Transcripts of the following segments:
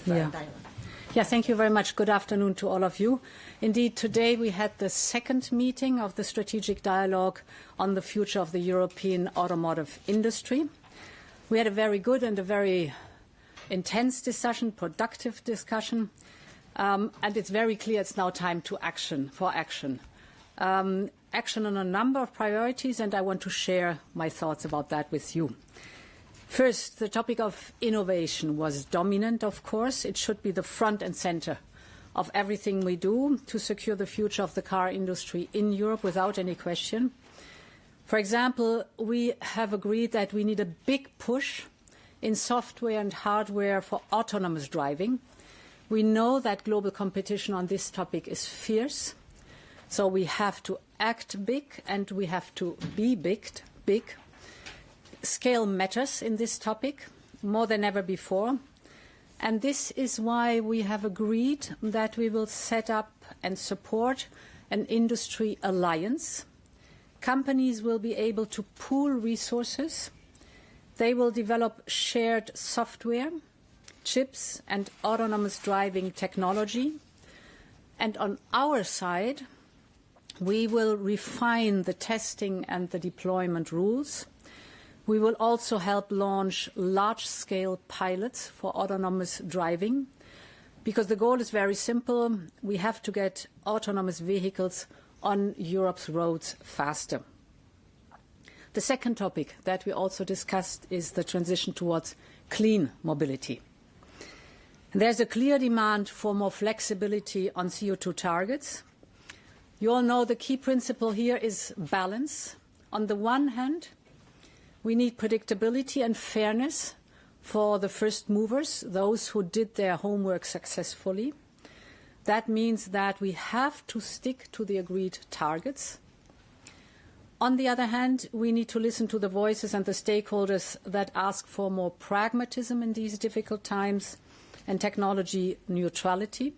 dialogue. Yeah, thank you very much. Good afternoon to all of you. Indeed, today we had the second meeting of the strategic dialogue on the future of the European automotive industry. We had a very good and a very intense discussion, productive discussion, and it's very clear it's now time for action. Action on a number of priorities, and I want to share my thoughts about that with you. First, the topic of innovation was dominant, of course. It should be the front and center of everything we do to secure the future of the car industry in Europe without any question. For example, we have agreed that we need a big push in software and hardware for autonomous driving. We know that global competition on this topic is fierce, so we have to act big and we have to be big. Scale matters in this topic more than ever before, and this is why we have agreed that we will set up and support an industry alliance. Companies will be able to pool resources. They will develop shared software, chips and autonomous driving technology. And on our side, we will refine the testing and the deployment rules. We will also help launch large-scale pilots for autonomous driving, because the goal is very simple. We have to get autonomous vehicles on Europe's roads faster. The second topic that we also discussed is the transition towards clean mobility. There's a clear demand for more flexibility on CO2 targets. You all know the key principle here is balance. On the one hand, we need predictability and fairness for the first movers, those who did their homework successfully. That means that we have to stick to the agreed targets. On the other hand, we need to listen to the voices and the stakeholders that ask for more pragmatism in these difficult times and technology neutrality,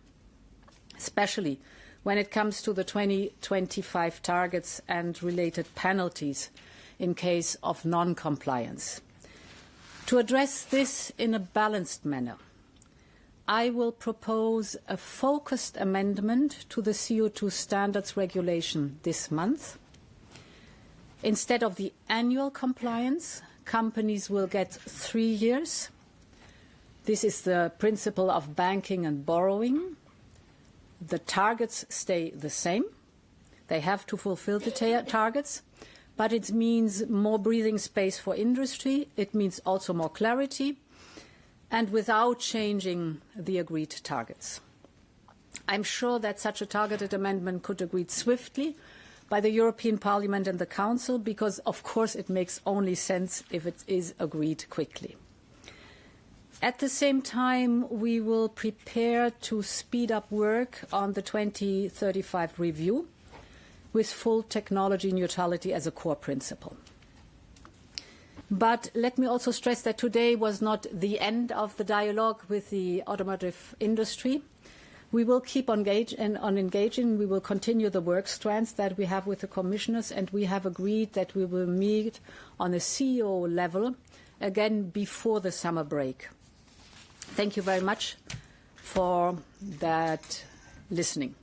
especially when it comes to the 2025 targets and related penalties in case of non-compliance. To address this in a balanced manner, I will propose a focused amendment to the CO2 standards regulation this month. Instead of the annual compliance, companies will get 3 years. This is the principle of banking and borrowing. The targets stay the same. They have to fulfill the targets. But it means more breathing space for industry. It means also more clarity, and without changing the agreed targets. I'm sure that such a targeted amendment could be agreed swiftly by the European Parliament and the Council, because, of course, it makes only sense if it is agreed quickly. At the same time, we will prepare to speed up work on the 2035 review, with full technology neutrality as a core principle. But let me also stress that today was not the end of the dialogue with the automotive industry. We will keep engaging. We will continue the work strands that we have with the commissioners, and we have agreed that we will meet on a CEO level again before the summer break. Thank you very much for that listening.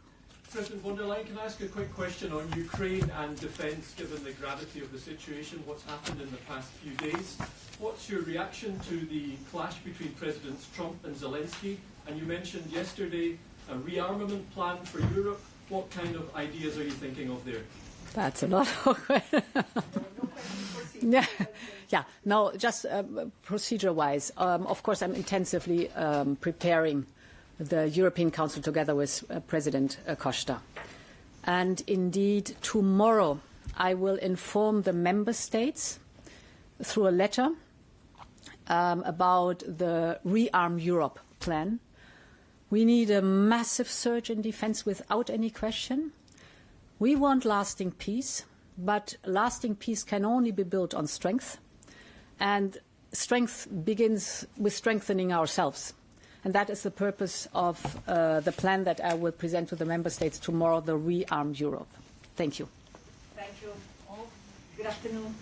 President von der Leyen, can I ask a quick question on Ukraine and defence, given the gravity of the situation, what's happened in the past few days? What's your reaction to the clash between Presidents Trump and Zelensky? And you mentioned yesterday a rearmament plan for Europe. What kind of ideas are you thinking of there? That's a lot of questions. No, just procedure-wise. Of course, I'm intensively preparing the European Council together with President Costa. And indeed, tomorrow I will inform the member states through a letter about the Rearm Europe plan. We need a massive surge in defence without any question. We want lasting peace, but lasting peace can only be built on strength. And strength begins with strengthening ourselves. And that is the purpose of the plan that I will present to the member states tomorrow, the Rearm Europe. Thank you. Thank you all. Good afternoon.